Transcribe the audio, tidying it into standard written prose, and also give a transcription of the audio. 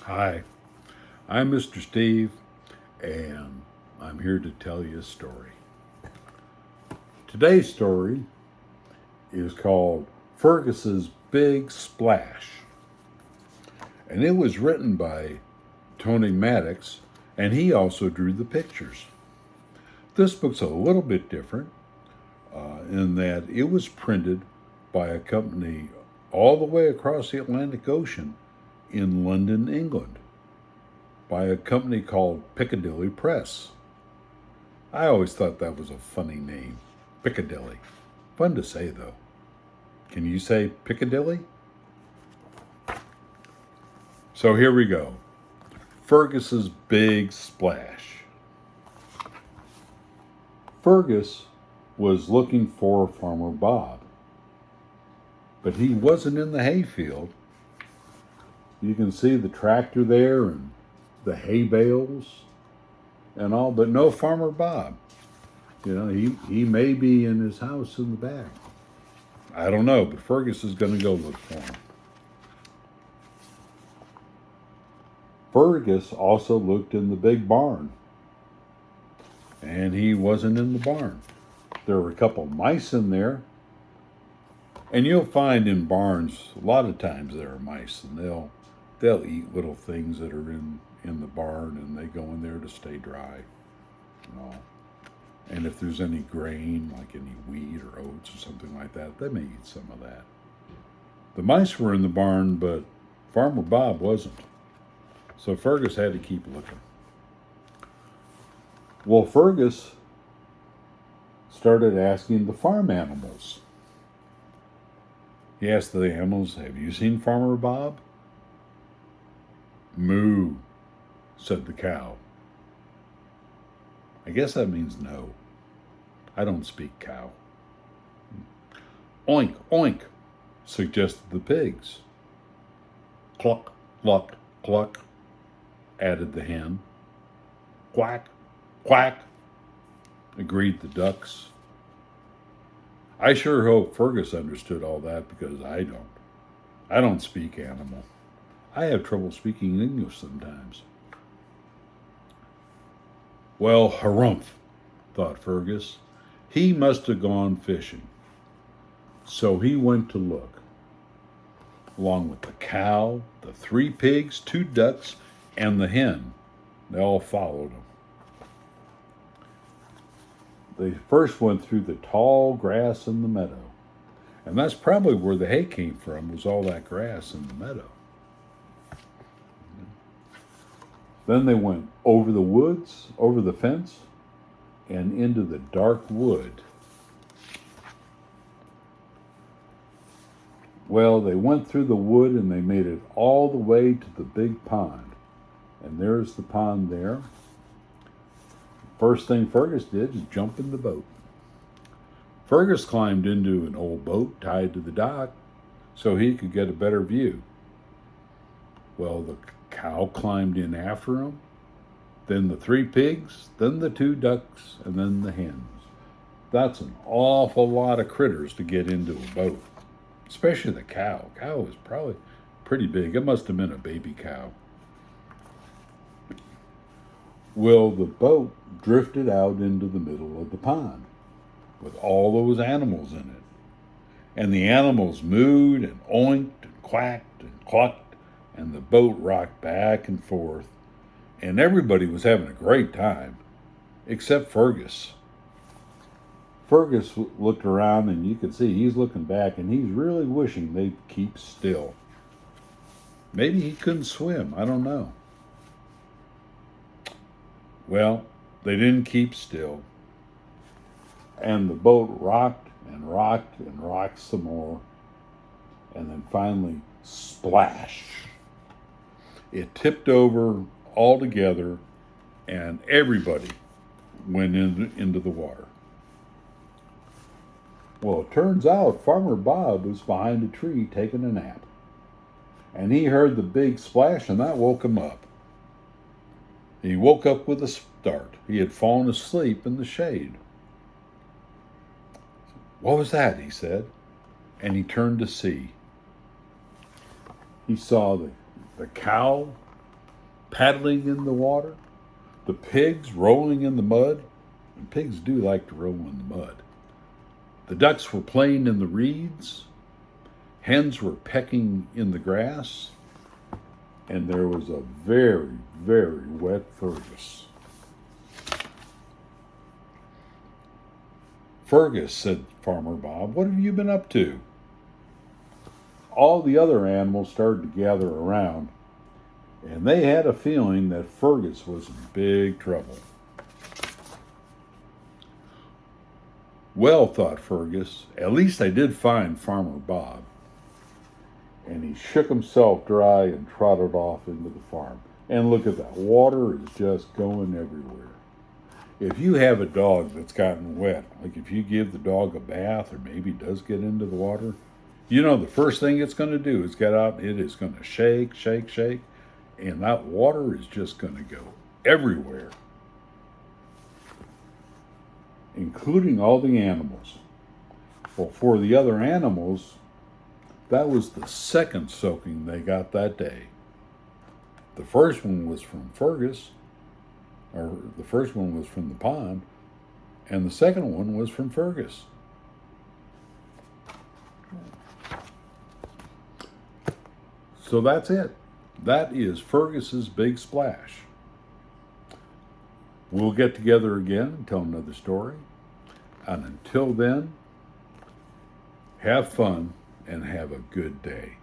Hi, I'm Mr. Steve, and I'm here to tell you a story. Today's story is called Fergus's Big Splash, and it was written by Tony Maddox, and he also drew the pictures. This book's a little bit different in that it was printed by a company all the way across the Atlantic Ocean in London, England, by a company called Piccadilly Press. I always thought that was a funny name, Piccadilly. Fun to say, though. Can you say Piccadilly? So here we go. Fergus's Big Splash. Fergus was looking for Farmer Bob, but he wasn't in the hayfield. You can see the tractor there and the hay bales and all, but no Farmer Bob. You know, he may be in his house in the back. I don't know, but Fergus is going to go look for him. Fergus also looked in the big barn, and he wasn't in the barn. There were a couple of mice in there, and you'll find in barns a lot of times there are mice, and they'll eat little things that are in the barn, and they go in there to stay dry. And all. And if there's any grain, like any wheat or oats or something like that, they may eat some of that. The mice were in the barn, but Farmer Bob wasn't. So Fergus had to keep looking. Well, Fergus started asking the farm animals. He asked the animals, "Have you seen Farmer Bob?" "Moo," said the cow. I guess that means no. I don't speak cow. "Oink, oink," suggested the pigs. "Cluck, cluck, cluck," added the hen. "Quack, quack," agreed the ducks. I sure hope Fergus understood all that, because I don't. I don't speak animal. I have trouble speaking English sometimes. Well, harumph, thought Fergus. He must have gone fishing. So he went to look, along with the cow, the 3 pigs, 2 ducks, and the hen. They all followed him. They first went through the tall grass in the meadow. And that's probably where the hay came from, was all that grass in the meadow. Then they went over the woods, over the fence, and into the dark wood. Well, they went through the wood and they made it all the way to the big pond. And there's the pond there. First thing Fergus did is jump in the boat. Fergus climbed into an old boat tied to the dock so he could get a better view. Well, the cow climbed in after him, then the 3 pigs, then the 2 ducks, and then the hens. That's an awful lot of critters to get into a boat, especially the cow. Cow was probably pretty big. It must have been a baby cow. Well, the boat drifted out into the middle of the pond with all those animals in it. And the animals mooed and oinked and quacked and clucked, and the boat rocked back and forth. And everybody was having a great time, except Fergus. Fergus looked around, and you could see he's looking back, and he's really wishing they'd keep still. Maybe he couldn't swim, I don't know. Well, they didn't keep still. And the boat rocked and rocked and rocked some more. And then finally, splash. It tipped over altogether, and everybody went into the water. Well, it turns out Farmer Bob was behind a tree taking a nap. And he heard the big splash, and that woke him up. He woke up with a start. He had fallen asleep in the shade. "What was that?" he said, and he turned to see. He saw the cow paddling in the water, the pigs rolling in the mud, and pigs do like to roll in the mud. The ducks were playing in the reeds, hens were pecking in the grass, and there was a very, very wet Fergus. "Fergus," said Farmer Bob, "what have you been up to?" All the other animals started to gather around, and they had a feeling that Fergus was in big trouble. "Well," thought Fergus, "at least I did find Farmer Bob." And he shook himself dry and trotted off into the farm. And look at that, water is just going everywhere. If you have a dog that's gotten wet, like if you give the dog a bath or maybe does get into the water, you know the first thing it's going to do is get out, it is going to shake, shake, shake, and that water is just going to go everywhere, including all the animals. Well, for the other animals, that was the second soaking they got that day. The first one was from Fergus, or the first one was from the pond, and the second one was from Fergus. So that's it. That is Fergus's big splash. We'll get together again and tell another story. And until then, have fun and have a good day.